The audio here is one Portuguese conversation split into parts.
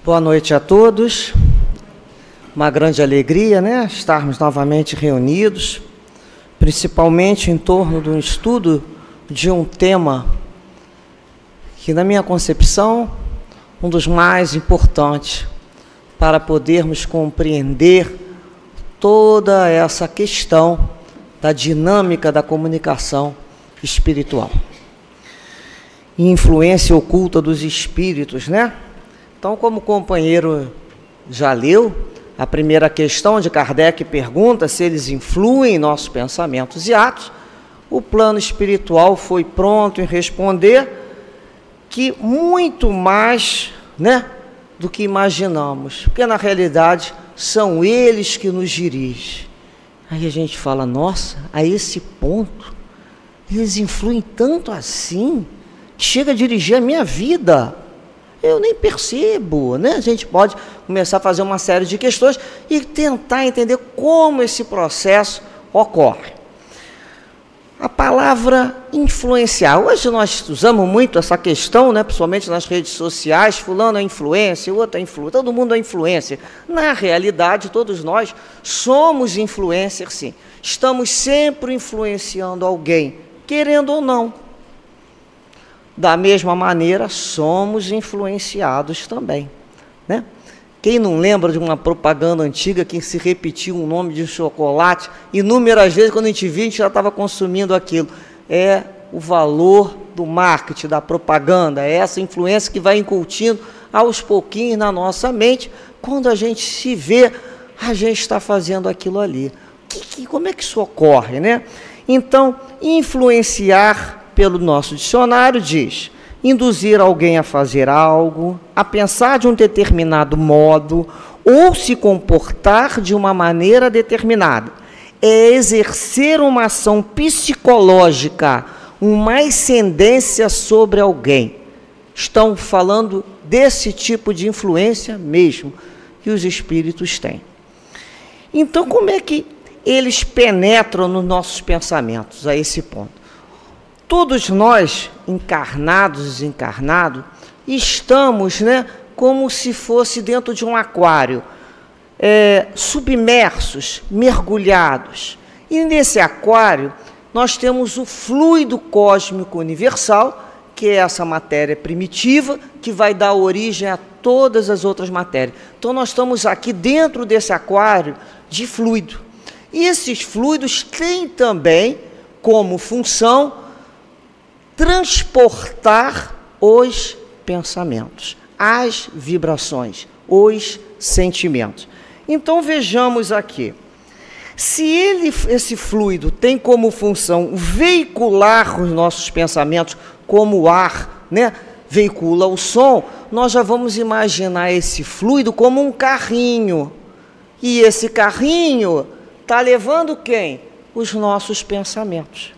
Boa noite a todos. Uma grande alegria, né, estarmos novamente reunidos, principalmente em torno do estudo de um tema que, na minha concepção, um dos mais importantes para podermos compreender toda essa questão da dinâmica da comunicação espiritual. Influência oculta dos espíritos, né? Então, como o companheiro já leu, a primeira questão de Kardec pergunta se eles influem em nossos pensamentos e atos. O plano espiritual foi pronto em responder que muito mais, né, do que imaginamos, porque na realidade são eles que nos dirigem. Aí a gente fala, nossa, a esse ponto, eles influem tanto assim, que chega a dirigir a minha vida. Eu nem percebo, né? A gente pode começar a fazer uma série de questões e tentar entender como esse processo ocorre. A palavra influenciar. Hoje nós usamos muito essa questão, né? Principalmente nas redes sociais, fulano é influência, outro é influência, todo mundo é influência. Na realidade, todos nós somos influencers, sim. Estamos sempre influenciando alguém, querendo ou não. Da mesma maneira, somos influenciados também, né? Quem não lembra de uma propaganda antiga que se repetia um nome de chocolate, inúmeras vezes, quando a gente via, a gente já estava consumindo aquilo. É o valor do marketing, da propaganda, é essa influência que vai incutindo aos pouquinhos na nossa mente. Quando a gente se vê, a gente está fazendo aquilo ali. Como é que isso ocorre, né? Então, influenciar, pelo nosso dicionário, diz: induzir alguém a fazer algo, a pensar de um determinado modo ou se comportar de uma maneira determinada. É exercer uma ação psicológica, uma ascendência sobre alguém. Estão falando desse tipo de influência mesmo que os espíritos têm. Então, como é que eles penetram nos nossos pensamentos a esse ponto? Todos nós, encarnados e desencarnados, estamos, né, como se fosse dentro de um aquário, submersos, mergulhados. E nesse aquário, nós temos o fluido cósmico universal, que é essa matéria primitiva, que vai dar origem a todas as outras matérias. Então, nós estamos aqui dentro desse aquário de fluido. E esses fluidos têm também como função transportar os pensamentos, as vibrações, os sentimentos. Então, vejamos aqui. Se esse fluido tem como função veicular os nossos pensamentos, como o ar, né, veicula o som, nós já vamos imaginar esse fluido como um carrinho. E esse carrinho está levando quem? Os nossos pensamentos.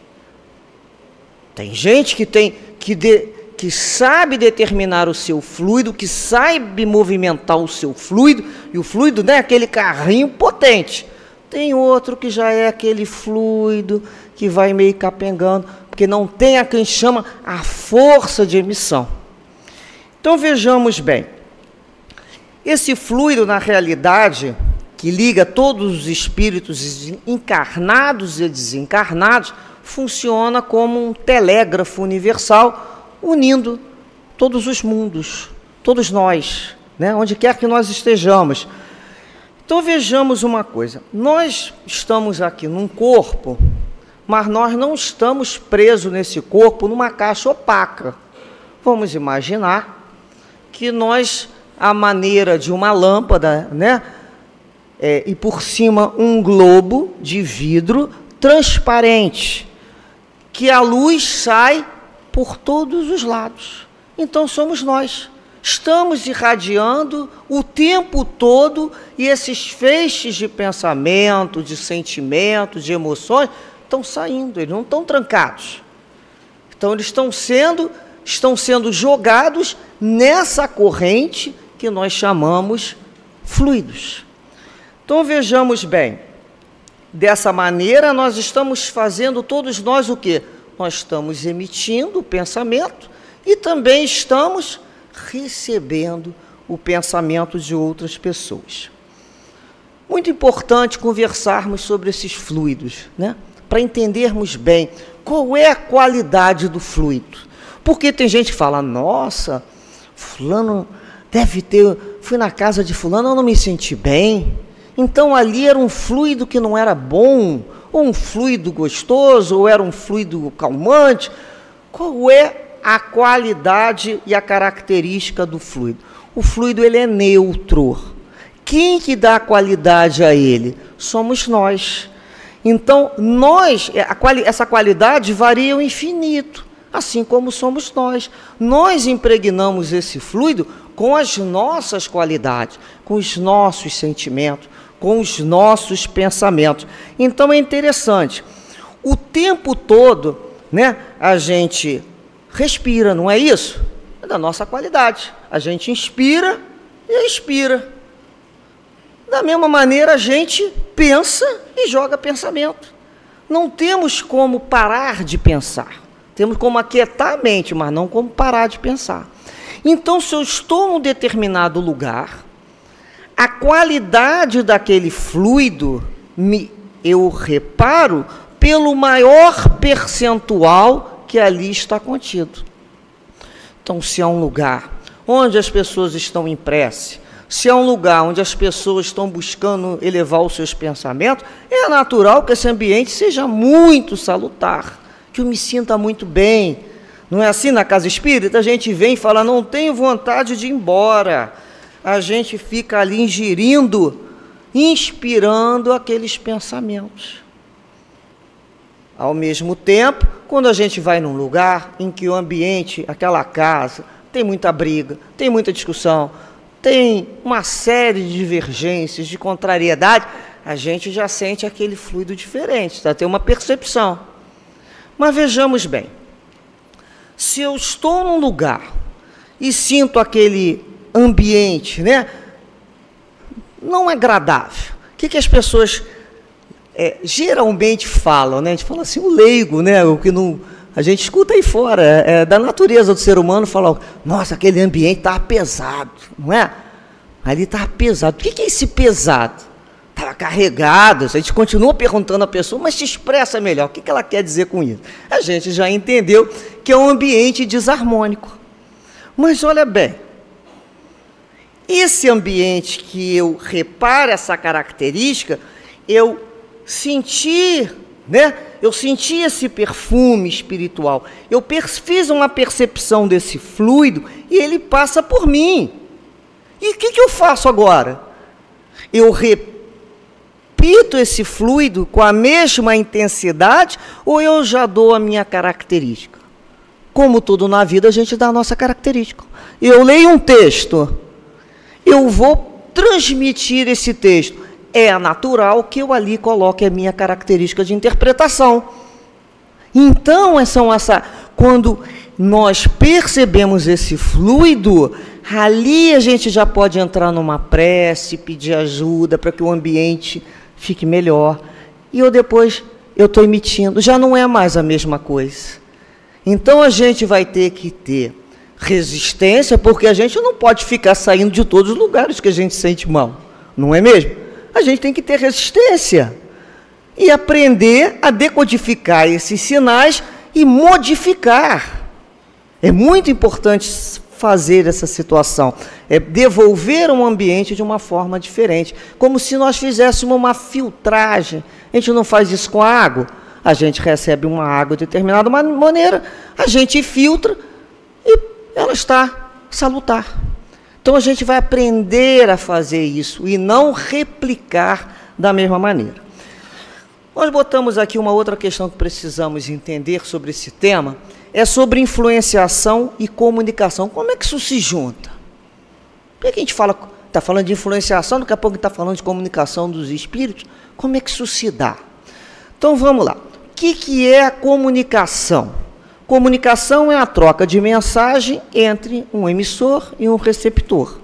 Tem gente que sabe determinar o seu fluido, que sabe movimentar o seu fluido, e o fluido não é aquele carrinho potente. Tem outro que já é aquele fluido que vai meio capengando, porque não tem a que a gente chama a força de emissão. Então vejamos bem. Esse fluido, na realidade, que liga todos os espíritos encarnados e desencarnados, funciona como um telégrafo universal, unindo todos os mundos, todos nós, né, onde quer que nós estejamos. Então vejamos uma coisa, nós estamos aqui num corpo, mas nós não estamos presos nesse corpo numa caixa opaca. Vamos imaginar que nós, à maneira de uma lâmpada, né, e por cima um globo de vidro transparente, que a luz sai por todos os lados. Então somos nós. Estamos irradiando o tempo todo e esses feixes de pensamento, de sentimento, de emoções estão saindo, eles não estão trancados. Então eles estão sendo jogados nessa corrente que nós chamamos fluidos. Então vejamos bem. Dessa maneira, nós estamos fazendo, todos nós, o quê? Nós estamos emitindo o pensamento e também estamos recebendo o pensamento de outras pessoas. Muito importante conversarmos sobre esses fluidos, né? Para entendermos bem qual é a qualidade do fluido. Porque tem gente que fala, nossa, fulano deve ter, fui na casa de fulano, eu não me senti bem, então ali era um fluido que não era bom, ou um fluido gostoso, ou era um fluido calmante. Qual é a qualidade e a característica do fluido? O fluido, ele é neutro. Quem que dá qualidade a ele? Somos nós. Então, essa qualidade varia ao infinito, assim como somos nós. Nós impregnamos esse fluido com as nossas qualidades, com os nossos sentimentos, com os nossos pensamentos. Então, é interessante. O tempo todo, né, a gente respira, não é isso? É da nossa qualidade. A gente inspira e expira. Da mesma maneira, a gente pensa e joga pensamento. Não temos como parar de pensar. Temos como aquietar a mente, mas não como parar de pensar. Então, se eu estou num determinado lugar, a qualidade daquele fluido, eu reparo pelo maior percentual que ali está contido. Então, se é um lugar onde as pessoas estão em prece, se é um lugar onde as pessoas estão buscando elevar os seus pensamentos, é natural que esse ambiente seja muito salutar, que eu me sinta muito bem. Não é assim na casa espírita? A gente vem e fala, não tenho vontade de ir embora. A gente fica ali ingerindo, inspirando aqueles pensamentos. Ao mesmo tempo, quando a gente vai num lugar em que o ambiente, aquela casa, tem muita briga, tem muita discussão, tem uma série de divergências, de contrariedade, a gente já sente aquele fluido diferente, já tem uma percepção. Mas vejamos bem, se eu estou num lugar e sinto aquele ambiente, né, não agradável, o que as pessoas geralmente falam, né? A gente fala assim, o leigo, né, o que não... A gente escuta aí fora, da natureza do ser humano, falar, nossa, aquele ambiente está pesado, não é? Ali está pesado. O que é esse pesado? Estava carregado. A gente continua perguntando à pessoa, mas te expressa melhor. O que ela quer dizer com isso? A gente já entendeu que é um ambiente desarmônico. Mas olha bem, esse ambiente que eu reparo essa característica, eu senti... né? Eu senti esse perfume espiritual, eu fiz uma percepção desse fluido e ele passa por mim. E o que eu faço agora? Eu repito esse fluido com a mesma intensidade ou eu já dou a minha característica? Como tudo na vida, a gente dá a nossa característica. Eu leio um texto, eu vou transmitir esse texto. É natural que eu ali coloque a minha característica de interpretação. Então, quando nós percebemos esse fluido, ali a gente já pode entrar numa prece, pedir ajuda para que o ambiente fique melhor. E eu estou emitindo, já não é mais a mesma coisa. Então, a gente vai ter que ter resistência, porque a gente não pode ficar saindo de todos os lugares que a gente sente mal, não é mesmo? A gente tem que ter resistência e aprender a decodificar esses sinais e modificar. É muito importante fazer essa situação, devolver um ambiente de uma forma diferente, como se nós fizéssemos uma filtragem. A gente não faz isso com a água, a gente recebe uma água de determinada maneira, a gente filtra e ela está salutar. Então, a gente vai aprender a fazer isso e não replicar da mesma maneira. Nós botamos aqui uma outra questão que precisamos entender sobre esse tema, é sobre influenciação e comunicação. Como é que isso se junta? Por que a gente está falando de influenciação, daqui a pouco está falando de comunicação dos espíritos? Como é que isso se dá? Então, vamos lá. O que é a comunicação? Comunicação é a troca de mensagem entre um emissor e um receptor.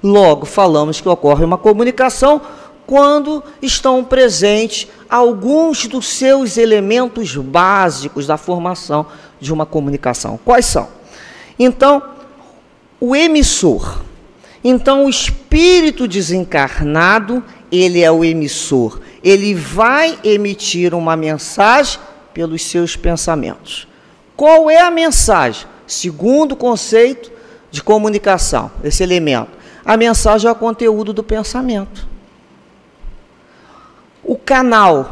Logo, falamos que ocorre uma comunicação quando estão presentes alguns dos seus elementos básicos da formação de uma comunicação. Quais são? Então, o emissor, Então, o espírito desencarnado, ele é o emissor. Ele vai emitir uma mensagem pelos seus pensamentos. Qual é a mensagem? Segundo o conceito de comunicação, esse elemento. A mensagem é o conteúdo do pensamento. O canal,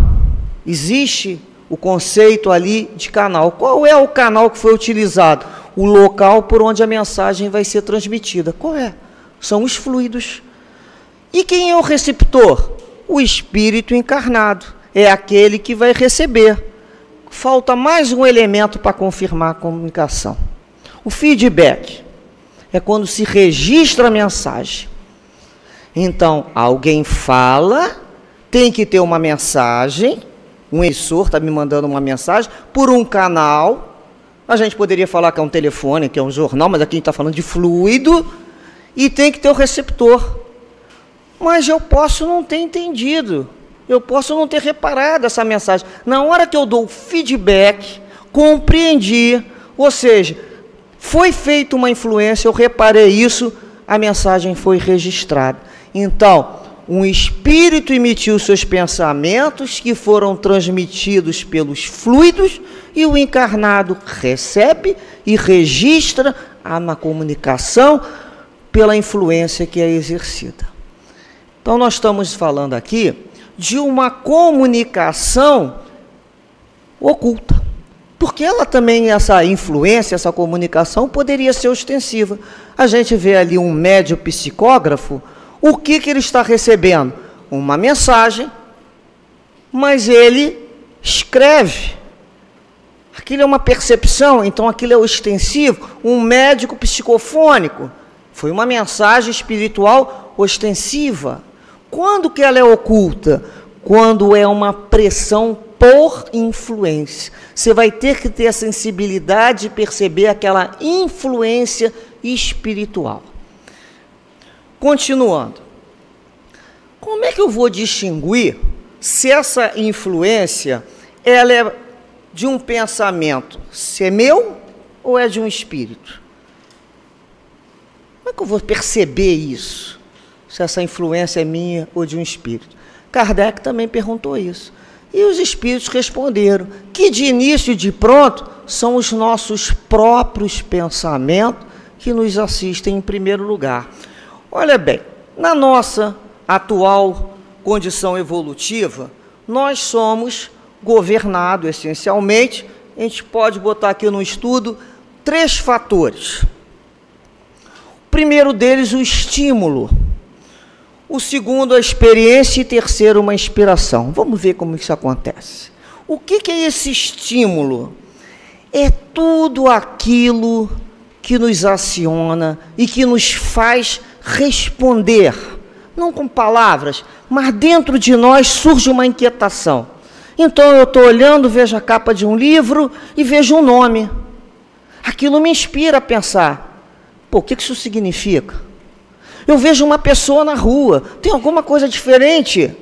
existe o conceito ali de canal. Qual é o canal que foi utilizado? O local por onde a mensagem vai ser transmitida. Qual é? São os fluidos. E quem é o receptor? O espírito encarnado. É aquele que vai receber. Falta mais um elemento para confirmar a comunicação. O feedback é quando se registra a mensagem. Então, alguém fala, tem que ter uma mensagem, um emissor está me mandando uma mensagem, por um canal. A gente poderia falar que é um telefone, que é um jornal, mas aqui a gente está falando de fluido, e tem que ter o receptor. Mas eu posso não ter entendido, eu posso não ter reparado essa mensagem. Na hora que eu dou o feedback, compreendi, ou seja, foi feita uma influência, eu reparei isso, a mensagem foi registrada. Então, um espírito emitiu seus pensamentos que foram transmitidos pelos fluidos e o encarnado recebe e registra na comunicação pela influência que é exercida. Então, nós estamos falando aqui de uma comunicação oculta. Porque ela também, essa influência, essa comunicação, poderia ser ostensiva. A gente vê ali um médium psicógrafo, o que ele está recebendo? Uma mensagem, mas ele escreve. Aquilo é uma percepção, então aquilo é ostensivo. Um médico psicofônico, foi uma mensagem espiritual ostensiva. Quando que ela é oculta? Quando é uma pressão por influência. Você vai ter que ter a sensibilidade de perceber aquela influência espiritual. Continuando. Como é que eu vou distinguir se essa influência ela é de um pensamento, se é meu ou é de um espírito? Como é que eu vou perceber isso? Se essa influência é minha ou de um espírito? Kardec também perguntou isso. E os espíritos responderam que de início e de pronto são os nossos próprios pensamentos que nos assistem em primeiro lugar. Olha bem, na nossa atual condição evolutiva, nós somos governados essencialmente, a gente pode botar aqui no estudo 3 fatores. O primeiro deles, o estímulo. O segundo, a experiência, e terceiro, uma inspiração. Vamos ver como isso acontece. O que é esse estímulo? É tudo aquilo que nos aciona e que nos faz responder, não com palavras, mas dentro de nós surge uma inquietação. Então eu estou olhando, vejo a capa de um livro e vejo um nome. Aquilo me inspira a pensar, pô, o que isso significa? Eu vejo uma pessoa na rua, tem alguma coisa diferente.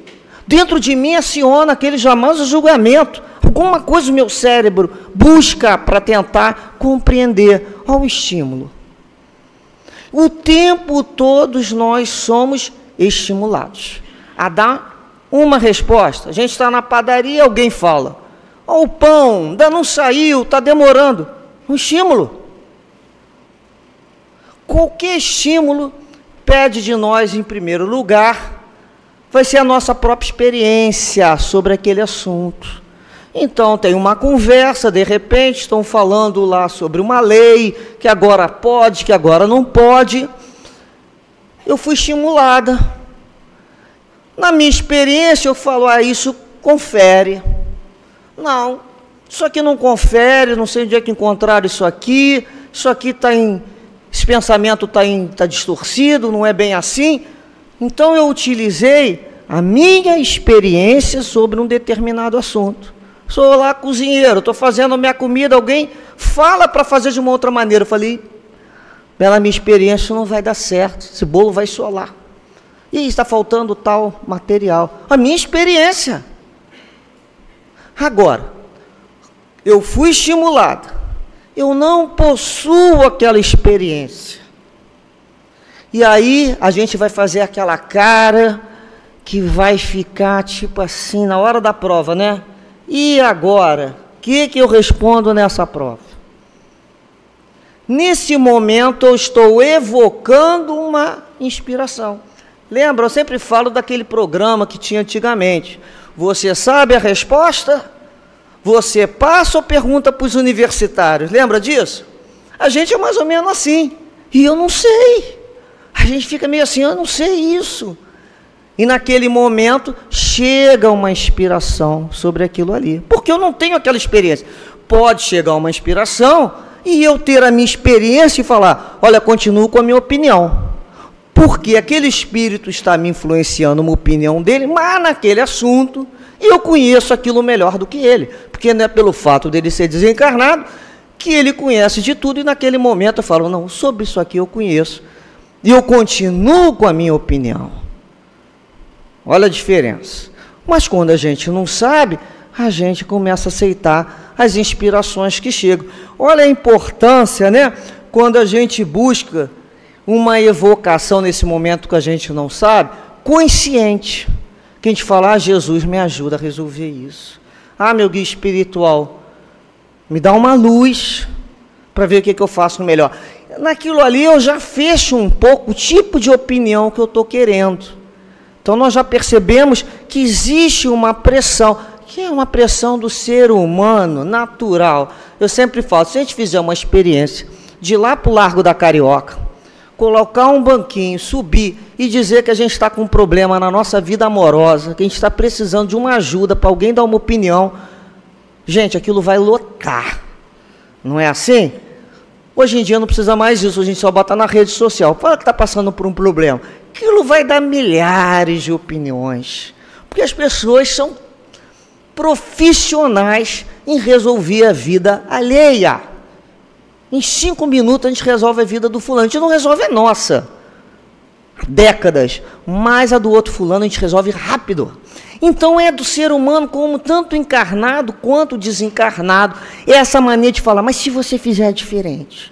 Dentro de mim aciona aquele jamais julgamento. Alguma coisa o meu cérebro busca para tentar compreender. Olha o estímulo. O tempo todo nós somos estimulados a dar uma resposta. A gente está na padaria, alguém fala, ó, o pão ainda não saiu, está demorando. Um estímulo. Qualquer estímulo pede de nós, em primeiro lugar, vai ser a nossa própria experiência sobre aquele assunto. Então, tem uma conversa, de repente, estão falando lá sobre uma lei, que agora pode, que agora não pode. Eu fui estimulada. Na minha experiência, eu falo, isso confere. Não, isso aqui não confere, não sei onde é que encontraram isso aqui está em... Esse pensamento está distorcido, não é bem assim. Então, eu utilizei a minha experiência sobre um determinado assunto. Sou lá cozinheiro, estou fazendo a minha comida, alguém fala para fazer de uma outra maneira. Eu falei, pela minha experiência não vai dar certo, esse bolo vai solar. E está faltando tal material. A minha experiência. Agora, eu fui estimulado. Eu não possuo aquela experiência. E aí a gente vai fazer aquela cara que vai ficar tipo assim na hora da prova, né? E agora? O que eu respondo nessa prova? Nesse momento eu estou evocando uma inspiração. Lembra, eu sempre falo daquele programa que tinha antigamente. Você sabe a resposta? Você passa ou pergunta para os universitários? Lembra disso? A gente é mais ou menos assim. E eu não sei. A gente fica meio assim, eu não sei isso. E naquele momento chega uma inspiração sobre aquilo ali. Porque eu não tenho aquela experiência. Pode chegar uma inspiração e eu ter a minha experiência e falar, olha, continuo com a minha opinião. Porque aquele espírito está me influenciando uma opinião dele, mas naquele assunto, e eu conheço aquilo melhor do que ele. Porque não é pelo fato dele ser desencarnado que ele conhece de tudo, e naquele momento eu falo, não, sobre isso aqui eu conheço. E eu continuo com a minha opinião. Olha a diferença. Mas quando a gente não sabe, a gente começa a aceitar as inspirações que chegam. Olha a importância, né? Quando a gente busca uma evocação nesse momento que a gente não sabe, consciente. Que a gente fala, ah, Jesus me ajuda a resolver isso. Ah, meu guia espiritual, me dá uma luz para ver o que eu faço melhor. Naquilo ali eu já fecho um pouco o tipo de opinião que eu estou querendo. Então nós já percebemos que existe uma pressão, que é uma pressão do ser humano, natural. Eu sempre falo, se a gente fizer uma experiência de ir lá para o Largo da Carioca, colocar um banquinho, subir e dizer que a gente está com um problema na nossa vida amorosa, que a gente está precisando de uma ajuda para alguém dar uma opinião, gente, aquilo vai lotar. Não é assim? Hoje em dia não precisa mais disso, a gente só bota na rede social. Fala que está passando por um problema. Aquilo vai dar milhares de opiniões. Porque as pessoas são profissionais em resolver a vida alheia. Em 5 minutos a gente resolve a vida do fulano. A gente não resolve a nossa. Décadas. Mas a do outro fulano a gente resolve rápido. Então é do ser humano, como tanto encarnado quanto desencarnado, essa mania de falar, mas se você fizer diferente,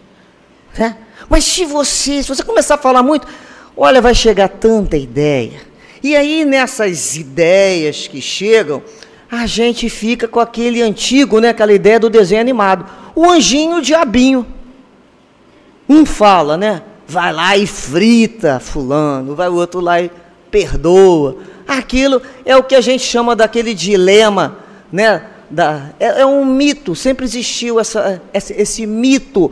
né? Mas se você começar a falar muito, olha, vai chegar tanta ideia. E aí nessas ideias que chegam, a gente fica com aquele antigo, né, aquela ideia do desenho animado, o anjinho e o diabinho. Um fala, né, vai lá e frita fulano, vai o outro lá e perdoa. Aquilo é o que a gente chama daquele dilema, né? É um mito, sempre existiu esse mito,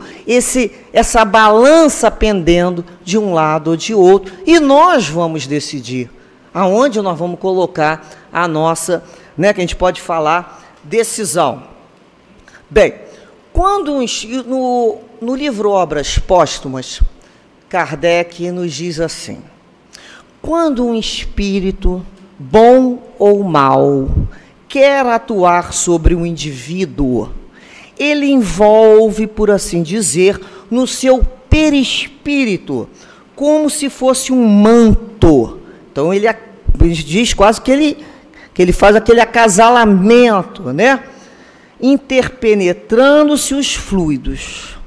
essa balança pendendo de um lado ou de outro, e nós vamos decidir aonde nós vamos colocar a nossa, né, que a gente pode falar, decisão. Bem, quando no livro Obras Póstumas, Kardec nos diz assim, quando um espírito, bom ou mau, quer atuar sobre o indivíduo, ele envolve, por assim dizer, no seu perispírito, como se fosse um manto. Então, ele diz quase que ele faz aquele acasalamento, né? Interpenetrando-se os fluidos.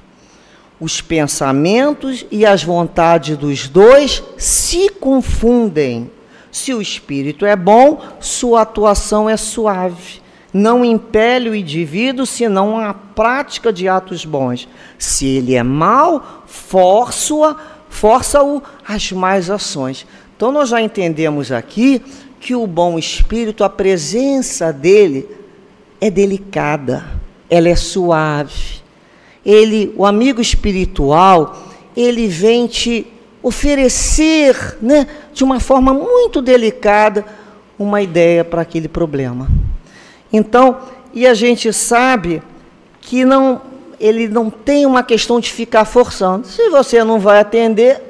Os pensamentos e as vontades dos dois se confundem. Se o espírito é bom, sua atuação é suave. Não impele o indivíduo, senão a prática de atos bons. Se ele é mau, força-o às más ações. Então, nós já entendemos aqui que o bom espírito, a presença dele é delicada, ela é suave. O amigo espiritual, ele vem te oferecer, né, de uma forma muito delicada, uma ideia para aquele problema. Então, e a gente sabe que ele não tem uma questão de ficar forçando. Se você não vai atender,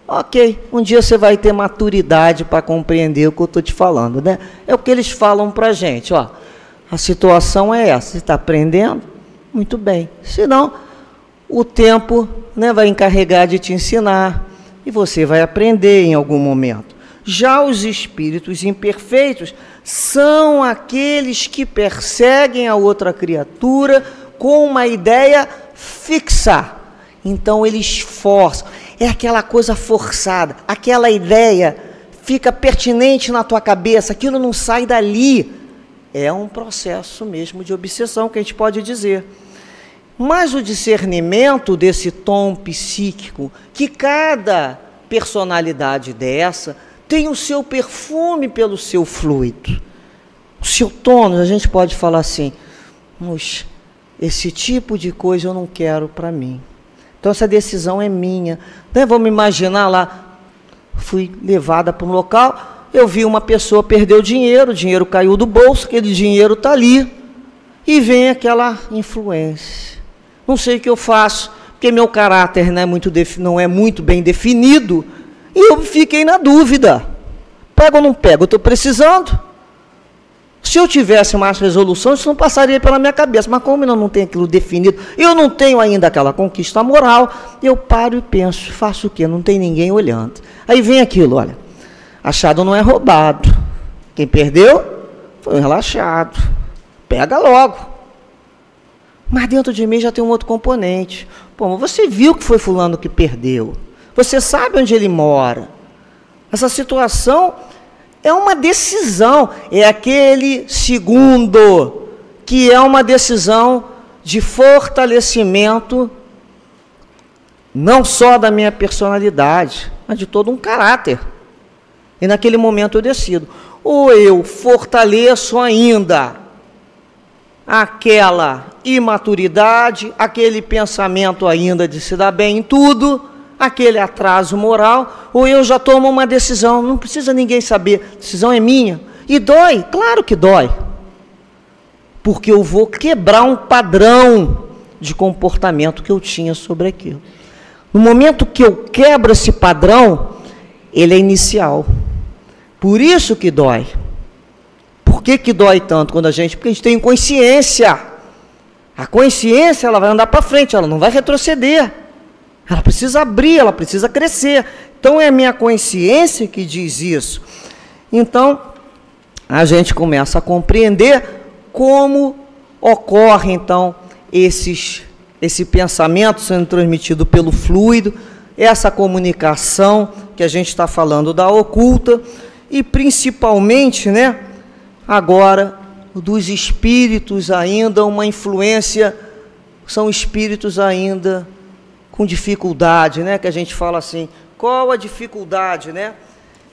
ok, um dia você vai ter maturidade para compreender o que eu estou te falando, né? É o que eles falam para a gente, ó, a situação é essa, você está aprendendo? Muito bem, senão o tempo, né, vai encarregar de te ensinar e você vai aprender em algum momento. Já os espíritos imperfeitos são aqueles que perseguem a outra criatura com uma ideia fixa. Então eles forçam. é aquela coisa forçada, aquela ideia fica pertinente na tua cabeça, aquilo não sai dali. É um processo mesmo de obsessão, que a gente pode dizer. Mas o discernimento desse tom psíquico, que cada personalidade dessa tem o seu perfume pelo seu fluido, o seu tônus, a gente pode falar assim, esse tipo de coisa eu não quero para mim. Então essa decisão é minha. Né? Vamos imaginar lá, fui levada para um local, eu vi uma pessoa perder o dinheiro caiu do bolso, aquele dinheiro está ali, e vem aquela influência. Não sei o que eu faço, porque meu caráter não é muito bem definido, e eu fiquei na dúvida. Pego ou não pego? Eu estou precisando. Se eu tivesse mais resolução, isso não passaria pela minha cabeça. Mas como eu não tenho aquilo definido, eu não tenho ainda aquela conquista moral, eu paro e penso, faço o quê? Não tem ninguém olhando. Aí vem aquilo, olha, achado não é roubado. Quem perdeu foi um relaxado. Pega logo. Mas dentro de mim já tem um outro componente. Pô, mas você viu que foi fulano que perdeu. Você sabe onde ele mora. Essa situação é uma decisão. É aquele segundo que é uma decisão de fortalecimento não só da minha personalidade, mas de todo um caráter. E naquele momento eu decido. Ou eu fortaleço ainda aquela imaturidade, aquele pensamento ainda de se dar bem em tudo, aquele atraso moral, ou eu já tomo uma decisão, não precisa ninguém saber, a decisão é minha. E dói, claro que dói. Porque eu vou quebrar um padrão de comportamento que eu tinha sobre aquilo. No momento que eu quebro esse padrão, ele é inicial. Por isso que dói. Por que dói tanto quando porque a gente tem consciência. A consciência, ela vai andar para frente, ela não vai retroceder. Ela precisa abrir, ela precisa crescer. Então, é a minha consciência que diz isso. Então, a gente começa a compreender como ocorre, então, esse pensamento sendo transmitido pelo fluido, essa comunicação que a gente está falando da oculta, e principalmente, né, agora, dos espíritos ainda, uma influência, são espíritos ainda com dificuldade, né, que a gente fala assim, qual a dificuldade, né,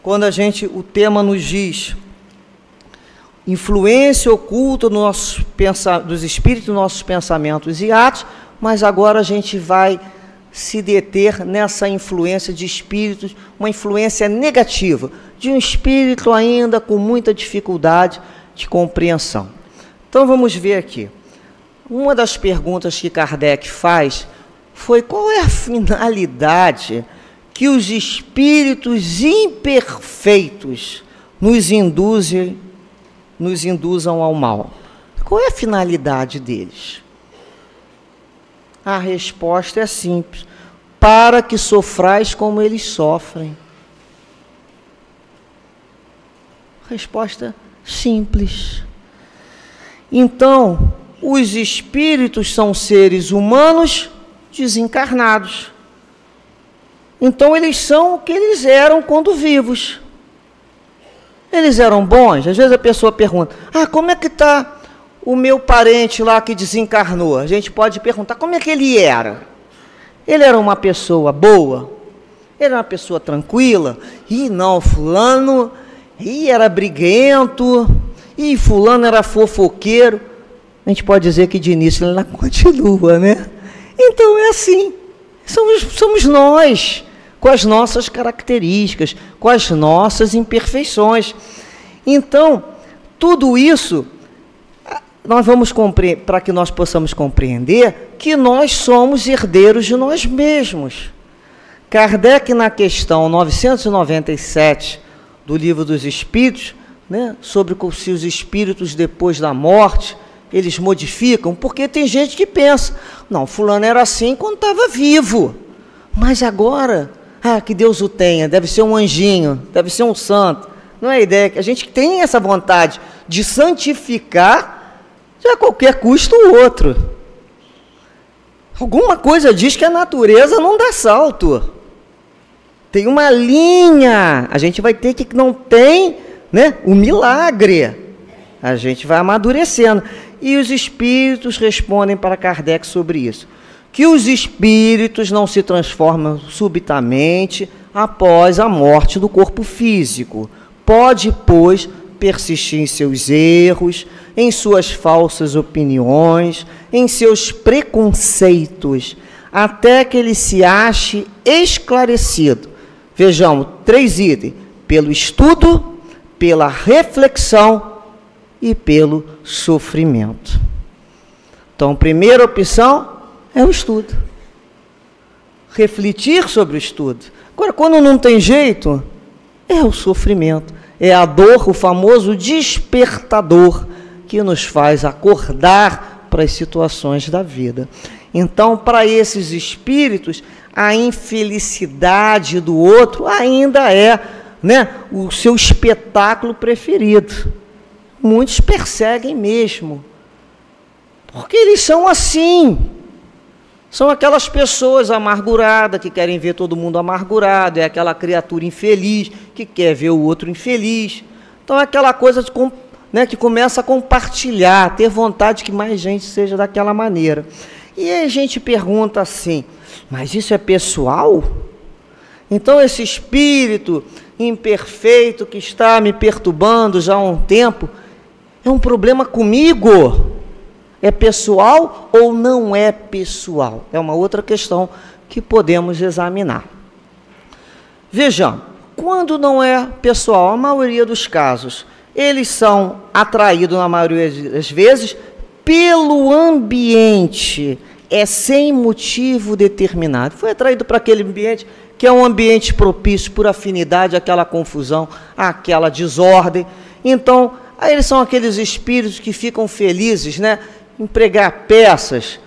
quando o tema nos diz, influência oculta dos espíritos, nossos pensamentos e atos, mas agora a gente vai se deter nessa influência de espíritos, uma influência negativa, de um espírito ainda com muita dificuldade de compreensão. Então vamos ver aqui. Uma das perguntas que Kardec faz foi qual é a finalidade que os espíritos imperfeitos nos induzam ao mal. Qual é a finalidade deles? A resposta é simples. Para que sofrais como eles sofrem. Resposta simples. Então, os espíritos são seres humanos desencarnados. Então, eles são o que eles eram quando vivos. Eles eram bons? Às vezes a pessoa pergunta, como é que está o meu parente lá que desencarnou? A gente pode perguntar, como é que ele era? Ele era uma pessoa boa? Ele era uma pessoa tranquila? Não, fulano era briguento, fulano era fofoqueiro. A gente pode dizer que de início ele ainda continua, né? Então é assim, somos nós, com as nossas características, com as nossas imperfeições. Então, tudo isso, nós vamos compreender, para que nós possamos compreender que nós somos herdeiros de nós mesmos. Kardec, na questão 997 do Livro dos Espíritos, né, sobre se os espíritos depois da morte, eles modificam, porque tem gente que pensa, não, fulano era assim quando estava vivo, mas agora... que Deus o tenha, deve ser um anjinho, deve ser um santo. Não é a ideia que a gente tem essa vontade de santificar a qualquer custo o outro. Alguma coisa diz que a natureza não dá salto. Tem uma linha, a gente vai ter que não tem, né, o milagre. A gente vai amadurecendo. E os espíritos respondem para Kardec sobre isso. Que os espíritos não se transformam subitamente após a morte do corpo físico. Pode, pois, persistir em seus erros, em suas falsas opiniões, em seus preconceitos, até que ele se ache esclarecido. Vejamos, 3 itens: pelo estudo, pela reflexão e pelo sofrimento. Então, primeira opção é o estudo. Refletir sobre o estudo. Agora, quando não tem jeito, é o sofrimento. É a dor, o famoso despertador, que nos faz acordar para as situações da vida. Então, para esses espíritos, a infelicidade do outro ainda é, né, o seu espetáculo preferido. Muitos perseguem mesmo, porque eles são assim. São aquelas pessoas amarguradas que querem ver todo mundo amargurado, é aquela criatura infeliz que quer ver o outro infeliz. Então é aquela coisa de, né, que começa a compartilhar, ter vontade que mais gente seja daquela maneira. E aí a gente pergunta assim, mas isso é pessoal? Então esse espírito imperfeito que está me perturbando já há um tempo, é um problema comigo? É pessoal ou não é pessoal? É uma outra questão que podemos examinar. Vejamos, quando não é pessoal, a maioria dos casos, eles são atraídos, na maioria das vezes, pelo ambiente, é sem motivo determinado. Foi atraído para aquele ambiente que é um ambiente propício por afinidade, aquela confusão, aquela desordem. Então, aí eles são aqueles espíritos que ficam felizes, né, em pregar peças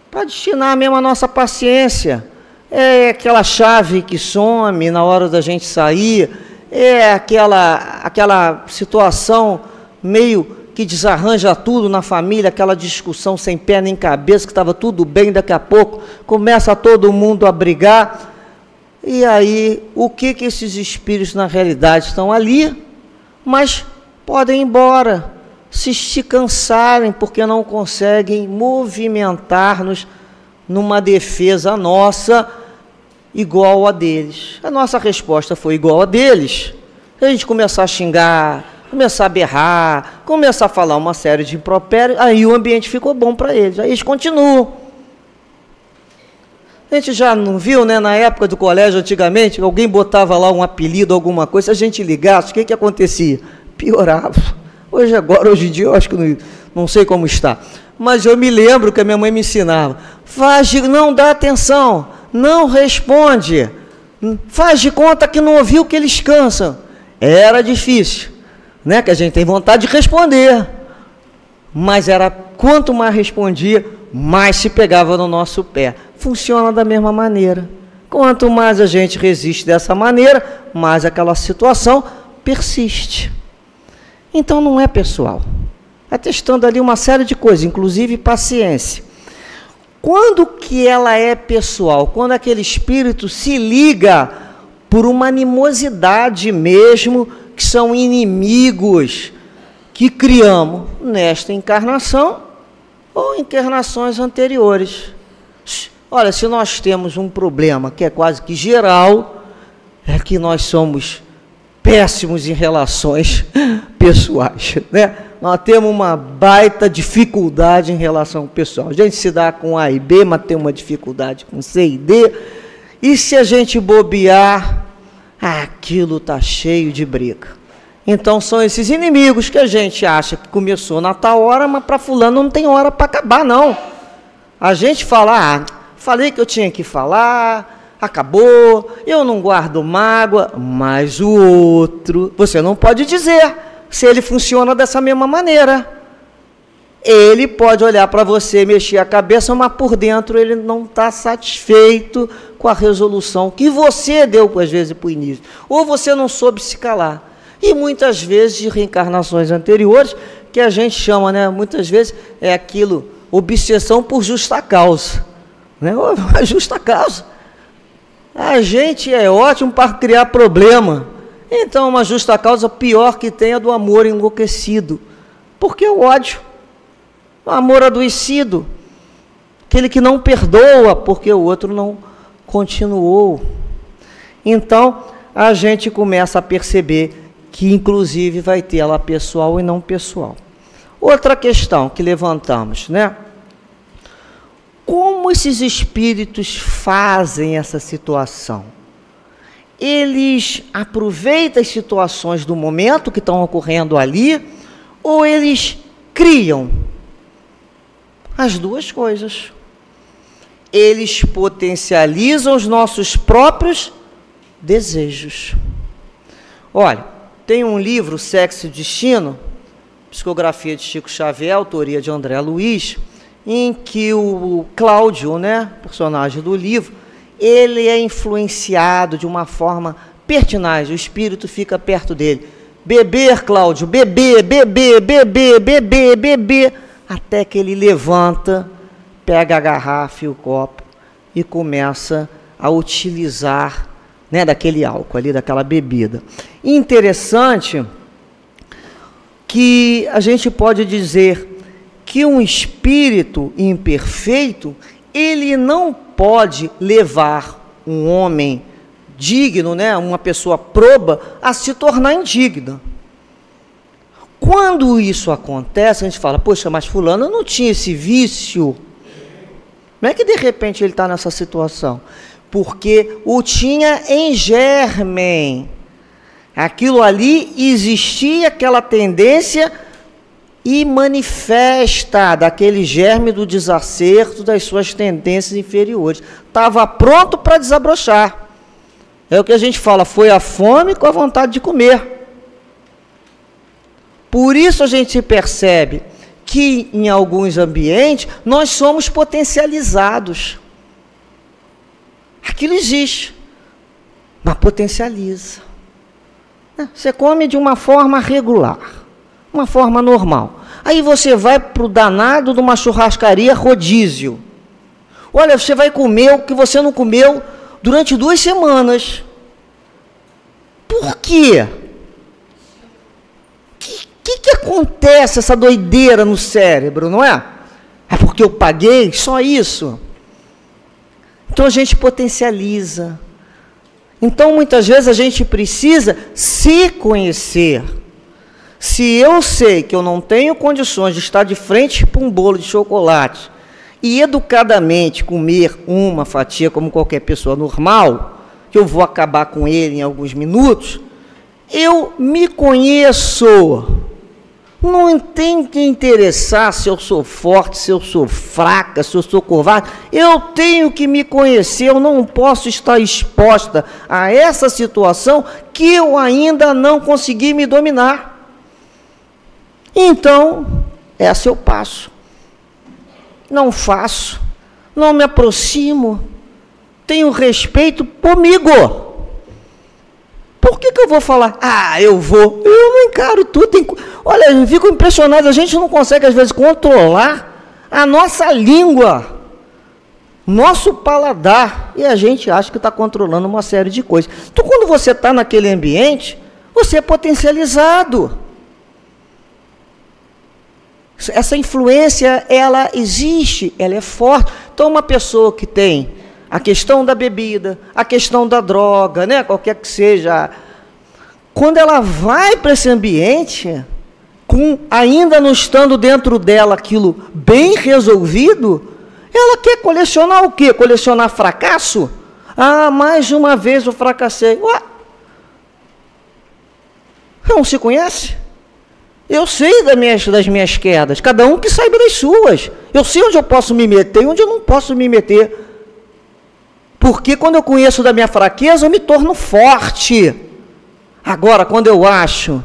para destinar mesmo a nossa paciência. É aquela chave que some na hora da gente sair, é aquela situação meio que desarranja tudo na família, aquela discussão sem pé nem cabeça, que estava tudo bem, daqui a pouco começa todo mundo a brigar. E aí, o que esses espíritos na realidade estão ali, mas podem ir embora, se cansarem, porque não conseguem movimentar-nos numa defesa nossa igual a deles. A nossa resposta foi igual a deles. A gente começar a xingar, começar a berrar, começar a falar uma série de impropérios, aí o ambiente ficou bom para eles, aí eles continuam. A gente já não viu, né, na época do colégio, antigamente, alguém botava lá um apelido, alguma coisa, se a gente ligasse, o que acontecia? Piorava. Hoje em dia, eu acho que não sei como está, mas eu me lembro que a minha mãe me ensinava, não dá atenção, não responde, faz de conta que não ouviu que eles cansam. Era difícil, né, que a gente tem vontade de responder, mas era quanto mais respondia, mais se pegava no nosso pé. Funciona da mesma maneira. Quanto mais a gente resiste dessa maneira, mais aquela situação persiste. Então não é pessoal. Está testando ali uma série de coisas, inclusive paciência. Quando que ela é pessoal? Quando aquele espírito se liga por uma animosidade mesmo, que são inimigos que criamos nesta encarnação ou encarnações anteriores. Olha, se nós temos um problema que é quase que geral, é que nós somos péssimos em relações pessoais, né? Nós temos uma baita dificuldade em relação pessoal. A gente se dá com A e B, mas tem uma dificuldade com C e D. E se a gente bobear, aquilo está cheio de briga. Então são esses inimigos que a gente acha que começou na tal hora, mas para fulano não tem hora para acabar, não. A gente fala, falei que eu tinha que falar, acabou, eu não guardo mágoa, mas o outro, você não pode dizer se ele funciona dessa mesma maneira. Ele pode olhar para você, mexer a cabeça, mas por dentro ele não está satisfeito com a resolução que você deu, às vezes, para o início. Ou você não soube se calar. E muitas vezes de reencarnações anteriores, que a gente chama, né, muitas vezes é aquilo, obsessão por justa causa. Né? A justa causa. A gente é ótimo para criar problema. Então, uma justa causa pior que tem é do amor enlouquecido. Porque o ódio, o amor adoecido, aquele que não perdoa porque o outro não continuou. Então, a gente começa a perceber que, inclusive, vai ter ela pessoal e não pessoal. Outra questão que levantamos, né? Como esses espíritos fazem essa situação? Eles aproveitam as situações do momento que estão ocorrendo ali, ou eles criam? As duas coisas. Eles potencializam os nossos próprios desejos. Olha, tem um livro, Sexo e Destino, psicografia de Chico Xavier, autoria de André Luiz, em que o Cláudio, né, personagem do livro, ele é influenciado de uma forma pertinaz, o espírito fica perto dele. Beber, Cláudio, beber, beber, beber, beber, beber, até que ele levanta, pega a garrafa e o copo e começa a utilizar, né, daquele álcool ali, daquela bebida. Interessante que a gente pode dizer que um espírito imperfeito, ele não pode levar um homem digno, né, uma pessoa proba, a se tornar indigna. Quando isso acontece, a gente fala, poxa, mas fulano não tinha esse vício. Como é que de repente ele está nessa situação? Porque o tinha em germen. Aquilo ali existia, aquela tendência, e manifesta daquele germe do desacerto das suas tendências inferiores. Estava pronto para desabrochar. É o que a gente fala, foi a fome com a vontade de comer. Por isso a gente percebe que em alguns ambientes nós somos potencializados. Aquilo existe, mas potencializa. Você come de uma forma regular, uma forma normal. Aí você vai para o danado de uma churrascaria rodízio. Olha, você vai comer o que você não comeu durante 2 semanas. Por quê? O que acontece, essa doideira no cérebro, não é? É porque eu paguei, só isso. Então a gente potencializa. Então muitas vezes a gente precisa se conhecer. Se eu sei que eu não tenho condições de estar de frente para um bolo de chocolate e educadamente comer uma fatia como qualquer pessoa normal, que eu vou acabar com ele em alguns minutos, eu me conheço. Não tem que interessar se eu sou forte, se eu sou fraca, se eu sou covarde. Eu tenho que me conhecer, eu não posso estar exposta a essa situação que eu ainda não consegui me dominar. Então, essa eu passo. Não faço, não me aproximo, tenho respeito comigo. Por que eu vou falar? Ah, eu vou. Eu não encaro tudo. Olha, eu fico impressionado, a gente não consegue, às vezes, controlar a nossa língua, nosso paladar, e a gente acha que está controlando uma série de coisas. Então, quando você está naquele ambiente, você é potencializado. Essa influência, ela existe, ela é forte. Então, uma pessoa que tem a questão da bebida, a questão da droga, né, qualquer que seja, quando ela vai para esse ambiente, ainda não estando dentro dela aquilo bem resolvido, ela quer colecionar o quê? Colecionar fracasso? Ah, mais uma vez eu fracassei. Ué? Não se conhece? Eu sei das minhas quedas, cada um que saiba das suas. Eu sei onde eu posso me meter e onde eu não posso me meter. Porque quando eu conheço da minha fraqueza, eu me torno forte. Agora, quando eu acho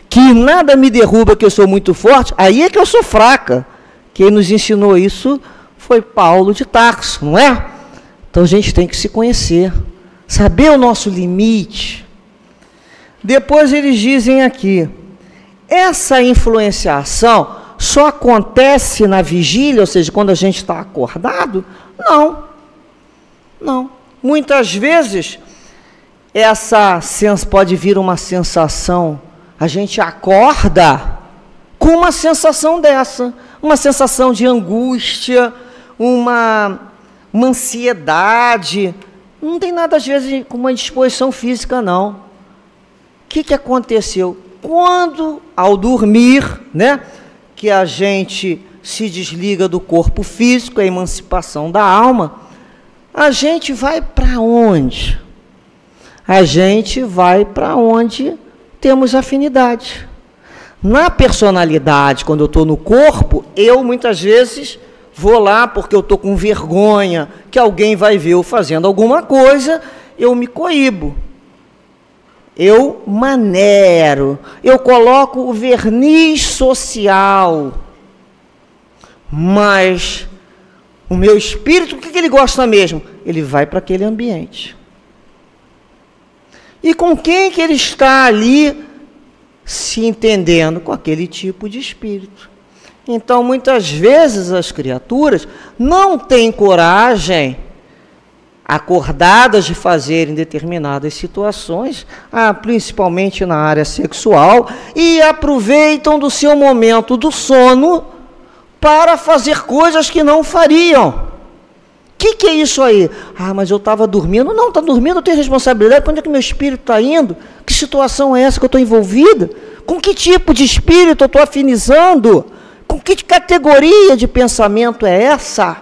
que nada me derruba, que eu sou muito forte, aí é que eu sou fraca. Quem nos ensinou isso foi Paulo de Tarso, não é? Então a gente tem que se conhecer, saber o nosso limite. Depois eles dizem aqui, essa influenciação só acontece na vigília, ou seja, quando a gente está acordado? Não. muitas vezes, pode vir uma sensação, a gente acorda com uma sensação dessa, uma sensação de angústia, uma ansiedade, não tem nada às vezes com uma disposição física não. O que aconteceu? Quando, ao dormir, né, que a gente se desliga do corpo físico, a emancipação da alma, a gente vai para onde? A gente vai para onde temos afinidade. Na personalidade, quando eu estou no corpo, eu muitas vezes vou lá porque eu estou com vergonha, que alguém vai ver eu fazendo alguma coisa, eu me coíbo. Eu maneiro, eu coloco o verniz social. Mas o meu espírito, o que ele gosta mesmo? Ele vai para aquele ambiente. E com quem que ele está ali se entendendo? Com aquele tipo de espírito. Então, muitas vezes as criaturas não têm coragem, acordadas, de fazerem determinadas situações, principalmente na área sexual, e aproveitam do seu momento do sono para fazer coisas que não fariam. O que é isso aí? Mas eu estava dormindo. Não, está dormindo, eu tenho responsabilidade. Para onde é que meu espírito está indo? Que situação é essa que eu estou envolvida? Com que tipo de espírito eu estou afinizando? Com que categoria de pensamento é essa?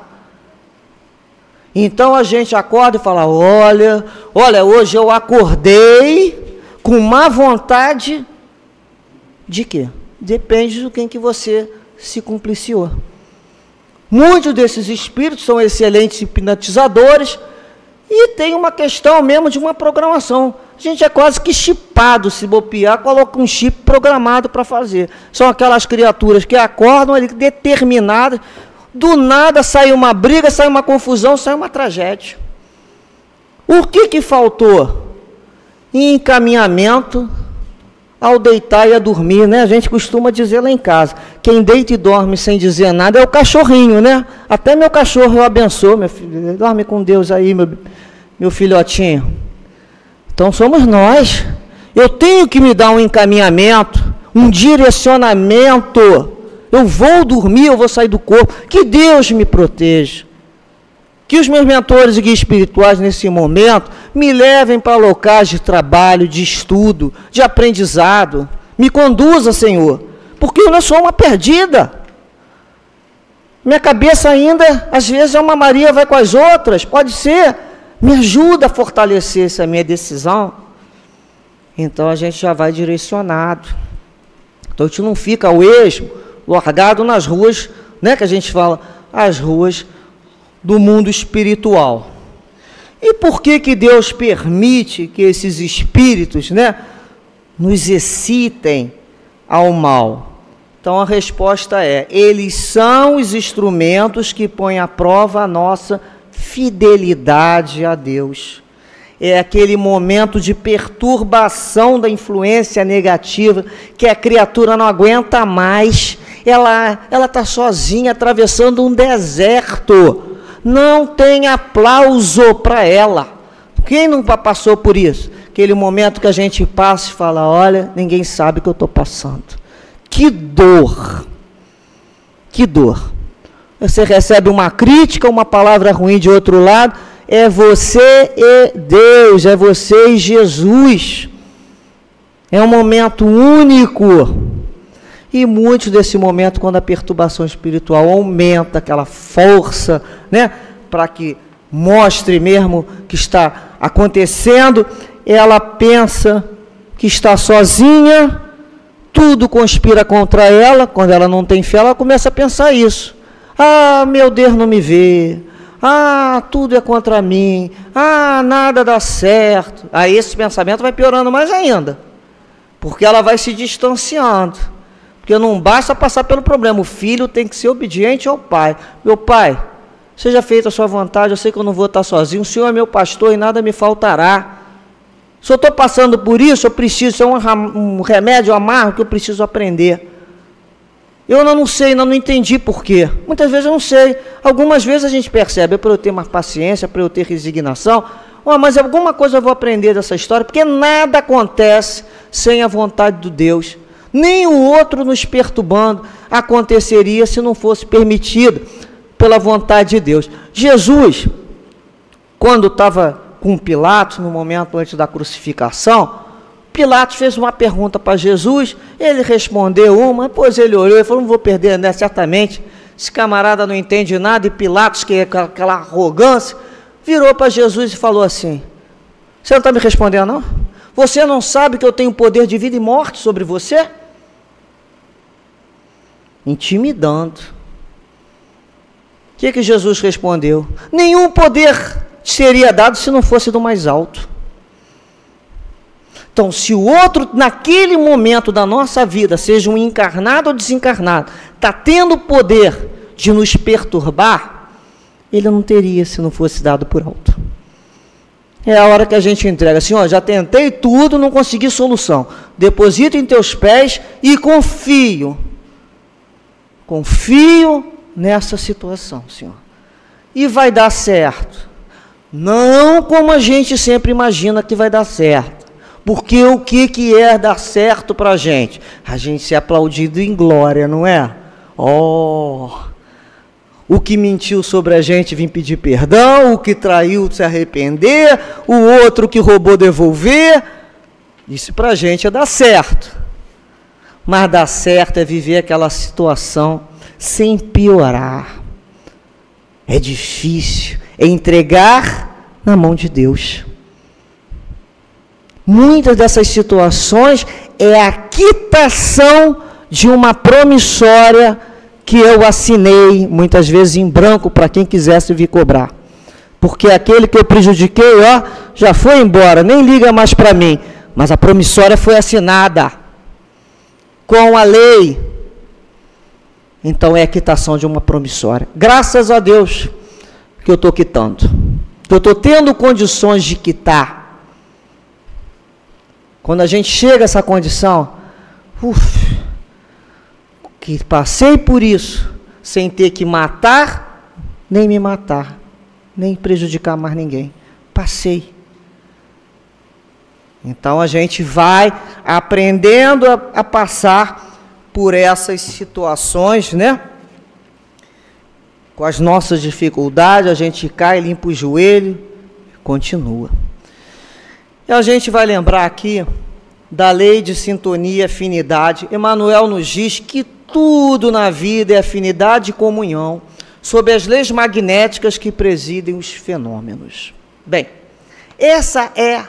Então a gente acorda e fala, olha, hoje eu acordei com má vontade de quê? Depende do que você se compliciou. Muitos desses espíritos são excelentes hipnotizadores e tem uma questão mesmo de uma programação. A gente é quase que chipado, se bobear, coloca um chip programado para fazer. São aquelas criaturas que acordam ali determinadas, do nada sai uma briga, sai uma confusão, sai uma tragédia. O que faltou? Encaminhamento ao deitar e a dormir, né? A gente costuma dizer lá em casa, quem deita e dorme sem dizer nada é o cachorrinho, né? Até meu cachorro eu abençoo, meu filho, dorme com Deus aí, meu filhotinho. Então somos nós. Eu tenho que me dar um encaminhamento, um direcionamento. Eu vou dormir, eu vou sair do corpo. Que Deus me proteja. Que os meus mentores e guias espirituais, nesse momento, me levem para locais de trabalho, de estudo, de aprendizado. Me conduza, Senhor, porque eu não sou uma perdida. Minha cabeça ainda, às vezes, é uma Maria vai com as outras. Pode ser. Me ajuda a fortalecer essa minha decisão. Então, a gente já vai direcionado. Então, a gente não fica ao esmo, largado nas ruas, né, que a gente fala, as ruas do mundo espiritual. E por que Deus permite que esses espíritos, né, nos excitem ao mal? Então a resposta é, eles são os instrumentos que põem à prova a nossa fidelidade a Deus. É aquele momento de perturbação da influência negativa, que a criatura não aguenta mais, ela está sozinha, atravessando um deserto, não tem aplauso para ela. Quem nunca passou por isso? Aquele momento que a gente passa e fala, olha, ninguém sabe o que eu estou passando. Que dor! Que dor! Você recebe uma crítica, uma palavra ruim de outro lado, é você e Deus, é você e Jesus. É um momento único. E muito desse momento, quando a perturbação espiritual aumenta aquela força, né, para que mostre mesmo que está acontecendo, ela pensa que está sozinha, tudo conspira contra ela. Quando ela não tem fé, ela começa a pensar isso. Meu Deus não me vê. Tudo é contra mim. Nada dá certo. Aí esse pensamento vai piorando mais ainda, porque ela vai se distanciando. Porque não basta passar pelo problema, o filho tem que ser obediente ao pai. Meu pai, seja feita a sua vontade, eu sei que eu não vou estar sozinho, o Senhor é meu pastor e nada me faltará. Se eu estou passando por isso, eu preciso, isso é um remédio amargo que eu preciso aprender. Eu não sei, não entendi por quê. Muitas vezes eu não sei. Algumas vezes a gente percebe, para eu ter mais paciência, para eu ter resignação, Mas alguma coisa eu vou aprender dessa história, porque nada acontece sem a vontade de Deus. Nem o outro nos perturbando aconteceria se não fosse permitido pela vontade de Deus. Jesus, quando estava com Pilatos, no momento antes da crucificação, Pilatos fez uma pergunta para Jesus, ele respondeu uma, depois ele olhou e falou, não vou perder, né? Certamente, esse camarada não entende nada, e Pilatos, que é aquela arrogância, virou para Jesus e falou assim, você não está me respondendo não? Você não sabe que eu tenho poder de vida e morte sobre você? Intimidando. O que Jesus respondeu? Nenhum poder seria dado se não fosse do mais alto. Então, se o outro, naquele momento da nossa vida, seja um encarnado ou desencarnado, está tendo o poder de nos perturbar, ele não teria se não fosse dado por alto. É a hora que a gente entrega assim, já tentei tudo, não consegui solução. Deposito em teus pés e confio. Confio nessa situação, Senhor. E vai dar certo. Não como a gente sempre imagina que vai dar certo. Porque o que é dar certo para a gente? A gente ser aplaudido em glória, não é? O que mentiu sobre a gente vir pedir perdão, o que traiu se arrepender, o outro que roubou devolver. Isso para a gente é dar certo. Mas dar certo é viver aquela situação sem piorar. É difícil, é entregar na mão de Deus. Muitas dessas situações é a quitação de uma promissória que eu assinei, muitas vezes em branco, para quem quisesse vir cobrar. Porque aquele que eu prejudiquei, já foi embora, nem liga mais para mim. Mas a promissória foi assinada com a lei. Então é a quitação de uma promissória. Graças a Deus que eu estou quitando. Que eu estou tendo condições de quitar. Quando a gente chega a essa condição, que passei por isso, sem ter que matar, nem me matar, nem prejudicar mais ninguém. Passei. Então a gente vai aprendendo a passar por essas situações, né? Com as nossas dificuldades, a gente cai, limpa o joelho, continua. E a gente vai lembrar aqui da lei de sintonia e afinidade. Emmanuel nos diz que tudo na vida é afinidade e comunhão, sob as leis magnéticas que presidem os fenômenos. Bem, essa é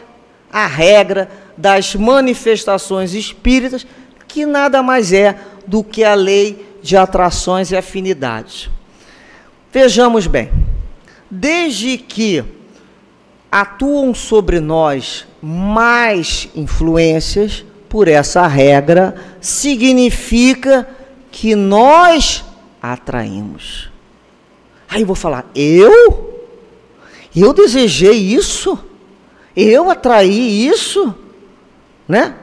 a regra das manifestações espíritas, que nada mais é do que a lei de atrações e afinidades. Vejamos bem, desde que atuam sobre nós mais influências, por essa regra, significa que nós atraímos. Aí eu vou falar, eu desejei isso? Eu atraí isso? Né?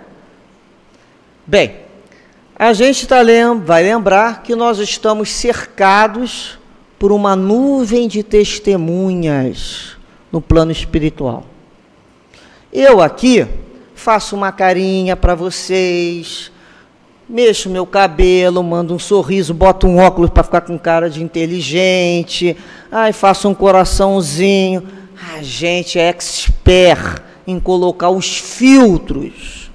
Bem, a gente vai lembrar que nós estamos cercados por uma nuvem de testemunhas no plano espiritual. Eu aqui faço uma carinha para vocês, mexo meu cabelo, mando um sorriso, boto um óculos para ficar com cara de inteligente, faço um coraçãozinho. A gente é expert em colocar os filtros.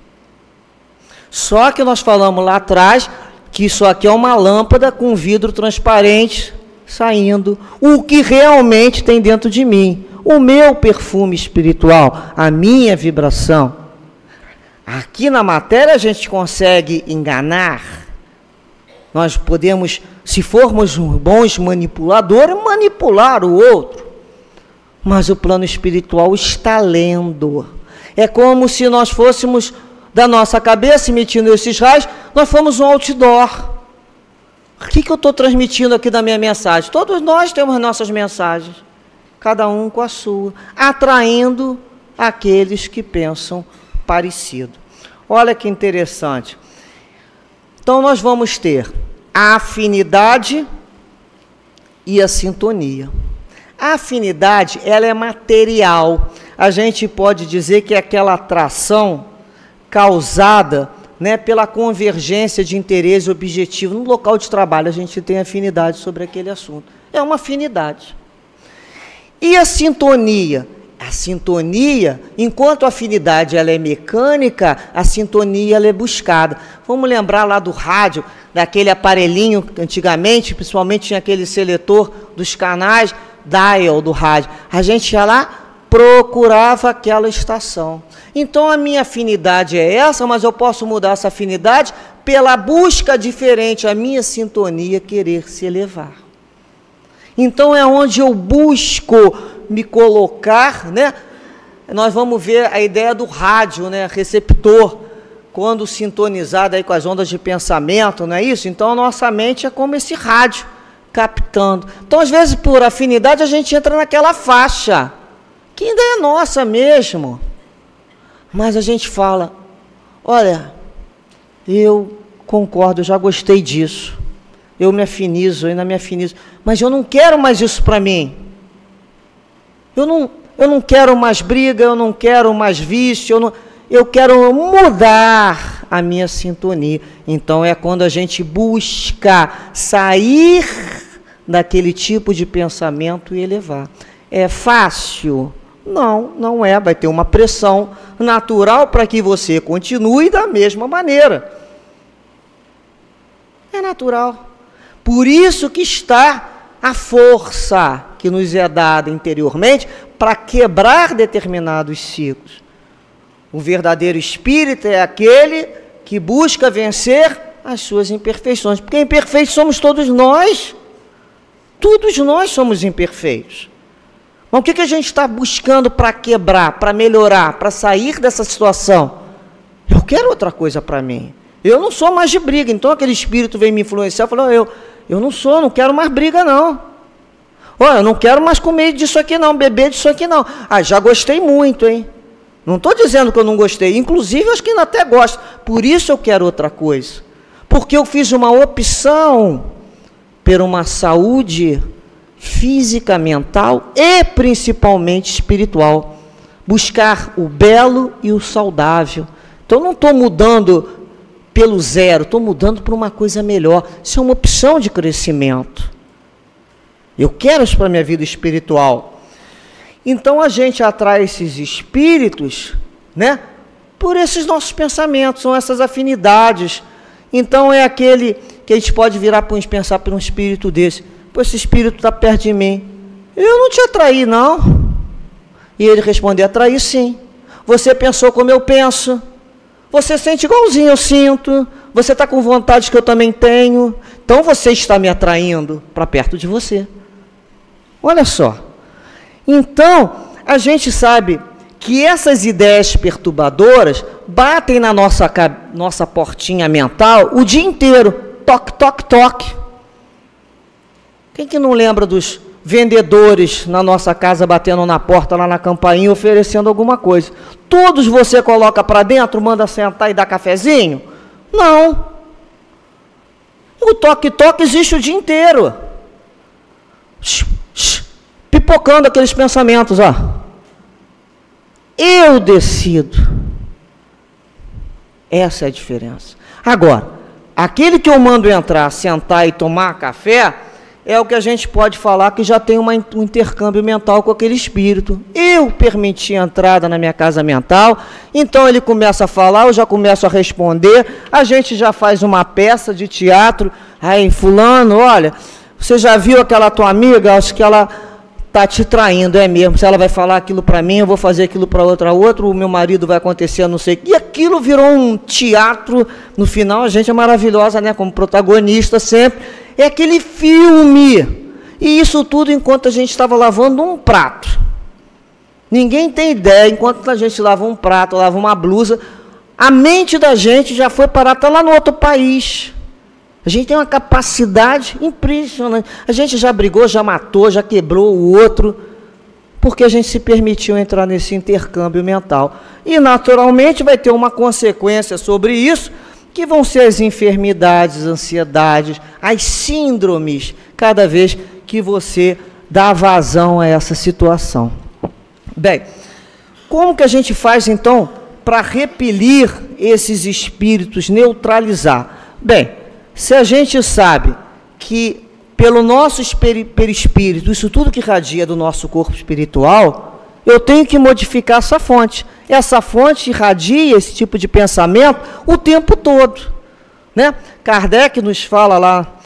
Só que nós falamos lá atrás que isso aqui é uma lâmpada com vidro transparente saindo. O que realmente tem dentro de mim, o meu perfume espiritual, a minha vibração. Aqui na matéria a gente consegue enganar. Nós podemos, se formos bons manipuladores, manipular o outro. Mas o plano espiritual está lendo. É como se nós fôssemos, da nossa cabeça, emitindo esses raios, nós fomos um outdoor. O que eu estou transmitindo aqui da minha mensagem? Todos nós temos nossas mensagens, cada um com a sua, atraindo aqueles que pensam parecido. Olha que interessante. Então nós vamos ter a afinidade e a sintonia. A afinidade, ela é material. a gente pode dizer que é aquela atração causada, né, pela convergência de interesse e objetivo. No local de trabalho, a gente tem afinidade sobre aquele assunto. É uma afinidade. E a sintonia? A sintonia, enquanto a afinidade ela é mecânica, a sintonia ela é buscada. Vamos lembrar lá do rádio, daquele aparelhinho que antigamente, principalmente tinha aquele seletor dos canais, dial do rádio. A gente ia lá, procurava aquela estação. Então a minha afinidade é essa, mas eu posso mudar essa afinidade pela busca diferente, a minha sintonia querer se elevar. Então é onde eu busco me colocar, né? Nós vamos ver a ideia do rádio, né? Receptor, quando sintonizado aí com as ondas de pensamento, não é isso? Então a nossa mente é como esse rádio, captando. Então às vezes por afinidade a gente entra naquela faixa, que ainda é nossa mesmo. Mas a gente fala, olha, eu concordo, eu já gostei disso. Eu me afinizo, eu ainda me afinizo. Mas eu não quero mais isso para mim. Eu não quero mais briga, eu não quero mais vício, eu quero mudar a minha sintonia. Então é quando a gente busca sair daquele tipo de pensamento e elevar. É fácil? Não, não é. Vai ter uma pressão natural para que você continue da mesma maneira. É natural. Por isso que está a força que nos é dada interiormente para quebrar determinados ciclos. O verdadeiro espírita é aquele que busca vencer as suas imperfeições, porque imperfeitos somos todos nós. Todos nós somos imperfeitos. Mas o que a gente está buscando para quebrar, para melhorar, para sair dessa situação? Eu quero outra coisa para mim. Eu não sou mais de briga. Então aquele espírito veio me influenciar e falou, eu não quero mais briga não. Olha, eu não quero mais comer disso aqui não, beber disso aqui não. Ah, já gostei muito, hein? Não estou dizendo que eu não gostei. Inclusive, acho que ainda até gosto. Por isso eu quero outra coisa. Porque eu fiz uma opção por uma saúde física, mental e principalmente espiritual. Buscar o belo e o saudável. Então, eu não estou mudando pelo zero, estou mudando para uma coisa melhor. Isso é uma opção de crescimento. Eu quero isso para a minha vida espiritual. Então, a gente atrai esses espíritos, né, por esses nossos pensamentos, são essas afinidades. Então, é aquele que a gente pode virar para pensar por um espírito desse. Pô, esse espírito está perto de mim. Eu não te atraí, não. E ele responder, atraí sim. Você pensou como eu penso. Você sente igualzinho eu sinto. Você está com vontade que eu também tenho. Então, você está me atraindo para perto de você. Olha só. Então, a gente sabe que essas ideias perturbadoras batem na nossa portinha mental o dia inteiro. Toque, toque, toque. Quem que não lembra dos vendedores na nossa casa batendo na porta, lá na campainha, oferecendo alguma coisa? Todos você coloca para dentro, manda sentar e dar cafezinho? Não. O toque-toque existe o dia inteiro. Pipocando aqueles pensamentos, ó. Eu decido. Essa é a diferença. Agora, aquele que eu mando entrar, sentar e tomar café, é o que a gente pode falar que já tem um intercâmbio mental com aquele espírito. Eu permiti a entrada na minha casa mental, então ele começa a falar, eu já começo a responder, a gente já faz uma peça de teatro. Aí, fulano, olha, você já viu aquela tua amiga? Acho que ela está te traindo, é mesmo. Se ela vai falar aquilo para mim, eu vou fazer aquilo para outro, o meu marido vai acontecer, não sei o que. E aquilo virou um teatro. No final, a gente é maravilhosa, né? Como protagonista sempre. É aquele filme. E isso tudo enquanto a gente estava lavando um prato. Ninguém tem ideia, enquanto a gente lava um prato, lava uma blusa, a mente da gente já foi parar, está lá no outro país. A gente tem uma capacidade impressionante. A gente já brigou, já matou, já quebrou o outro, porque a gente se permitiu entrar nesse intercâmbio mental. E, naturalmente, vai ter uma consequência sobre isso, que vão ser as enfermidades, ansiedades, as síndromes, cada vez que você dá vazão a essa situação. Bem, como que a gente faz, então, para repelir esses espíritos, neutralizar? Bem, se a gente sabe que pelo nosso perispírito, isso tudo que irradia do nosso corpo espiritual, eu tenho que modificar essa fonte. Essa fonte irradia esse tipo de pensamento o tempo todo, né? Kardec nos fala lá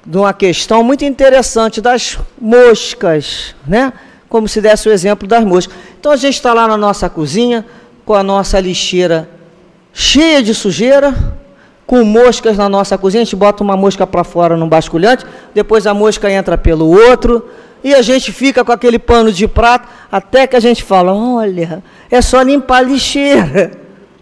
de uma questão muito interessante das moscas, né? Como se desse o exemplo das moscas. Então a gente está lá na nossa cozinha, com a nossa lixeira cheia de sujeira, com moscas na nossa cozinha, a gente bota uma mosca para fora num basculhante, depois a mosca entra pelo outro, e a gente fica com aquele pano de prato, até que a gente fala, olha, é só limpar a lixeira,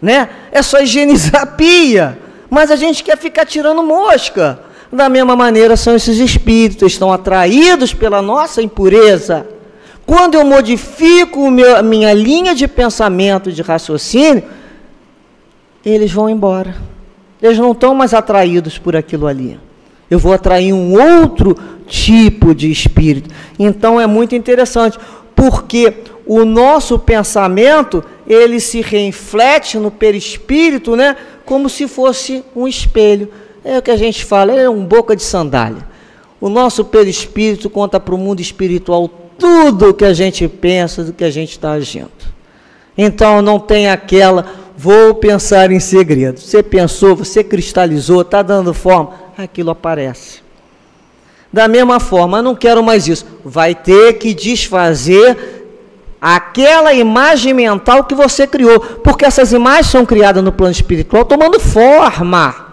né? É só higienizar a pia, mas a gente quer ficar tirando mosca. Da mesma maneira são esses espíritos, estão atraídos pela nossa impureza. Quando eu modifico a minha linha de pensamento, de raciocínio, eles vão embora. Eles não estão mais atraídos por aquilo ali. Eu vou atrair um outro tipo de espírito. Então é muito interessante, porque o nosso pensamento, ele se reflete no perispírito, né, como se fosse um espelho. É o que a gente fala, é um boca de sandália. O nosso perispírito conta para o mundo espiritual tudo o que a gente pensa, do que a gente está agindo. Então não tem aquela, vou pensar em segredo. Você pensou, você cristalizou, está dando forma, aquilo aparece. Da mesma forma, eu não quero mais isso. Vai ter que desfazer aquela imagem mental que você criou, porque essas imagens são criadas no plano espiritual tomando forma.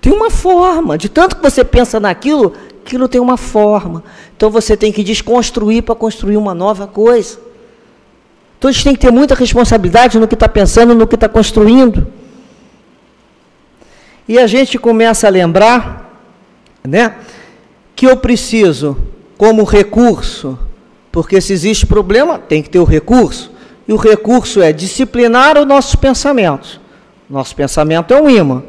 Tem uma forma, de tanto que você pensa naquilo, aquilo tem uma forma. Então você tem que desconstruir para construir uma nova coisa. Então a gente tem que ter muita responsabilidade no que está pensando, no que está construindo. E a gente começa a lembrar, né, que eu preciso, como recurso, porque se existe problema, tem que ter o recurso. E o recurso é disciplinar os nossos pensamentos. Nosso pensamento é um imã.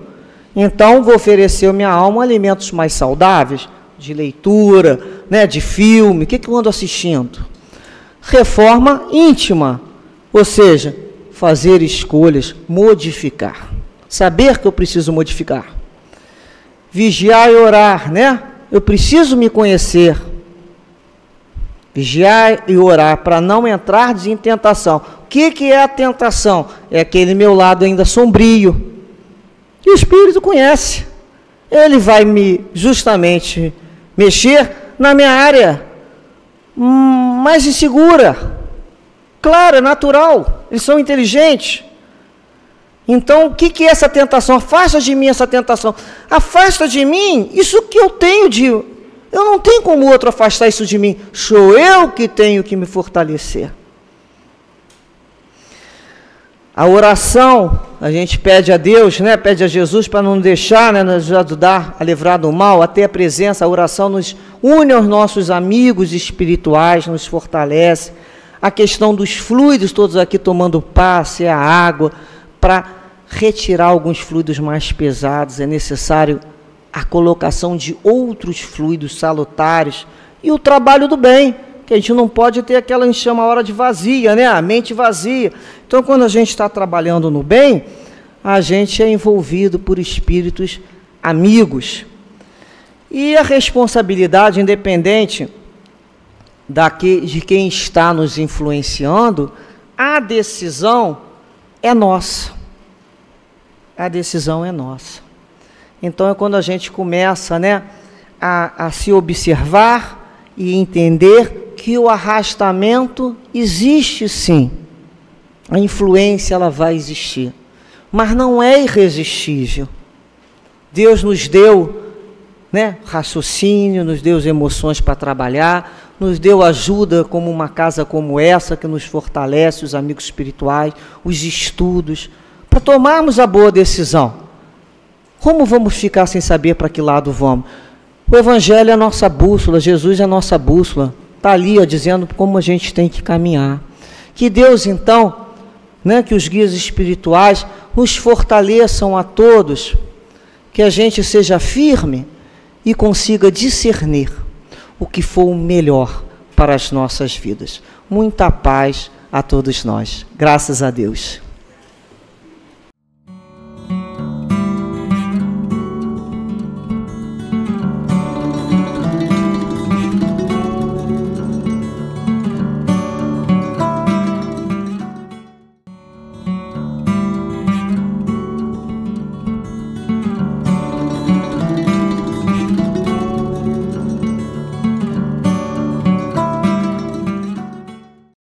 Então, vou oferecer à minha alma alimentos mais saudáveis, de leitura, né, de filme. O que eu ando assistindo? Reforma íntima, ou seja, fazer escolhas, modificar. Saber que eu preciso modificar. Vigiar e orar, né? Eu preciso me conhecer. Vigiar e orar para não entrar em tentação. O que é a tentação? É aquele meu lado ainda sombrio. E o Espírito conhece. Ele vai justamente mexer na minha área mais insegura. Claro, é natural. Eles são inteligentes. Então, o que é essa tentação? Afasta de mim essa tentação. Afasta de mim isso que eu tenho de... Eu não tenho como o outro afastar isso de mim. Sou eu que tenho que me fortalecer. A oração, a gente pede a Deus, né, pede a Jesus para não deixar, né, nos ajudar a livrar do mal, até a presença, a oração nos une aos nossos amigos espirituais, nos fortalece. A questão dos fluidos, todos aqui tomando passe, a água, para retirar alguns fluidos mais pesados, é necessário a colocação de outros fluidos salutares e o trabalho do bem, que a gente não pode ter aquela, a gente chama a hora de vazia, né? A mente vazia. Então, quando a gente está trabalhando no bem, a gente é envolvido por espíritos amigos. E a responsabilidade, independente de quem está nos influenciando, a decisão é nossa. A decisão é nossa. Então, é quando a gente começa, né, a se observar e entender que o arrastamento existe sim. A influência, ela vai existir. Mas não é irresistível. Deus nos deu, né, raciocínio, nos deu emoções para trabalhar, nos deu ajuda como uma casa como essa, que nos fortalece, os amigos espirituais, os estudos, para tomarmos a boa decisão. Como vamos ficar sem saber para que lado vamos? O Evangelho é a nossa bússola, Jesus é a nossa bússola. Está ali, ó, dizendo como a gente tem que caminhar. Que Deus, então, né, que os guias espirituais nos fortaleçam a todos, que a gente seja firme e consiga discernir o que for o melhor para as nossas vidas. Muita paz a todos nós. Graças a Deus.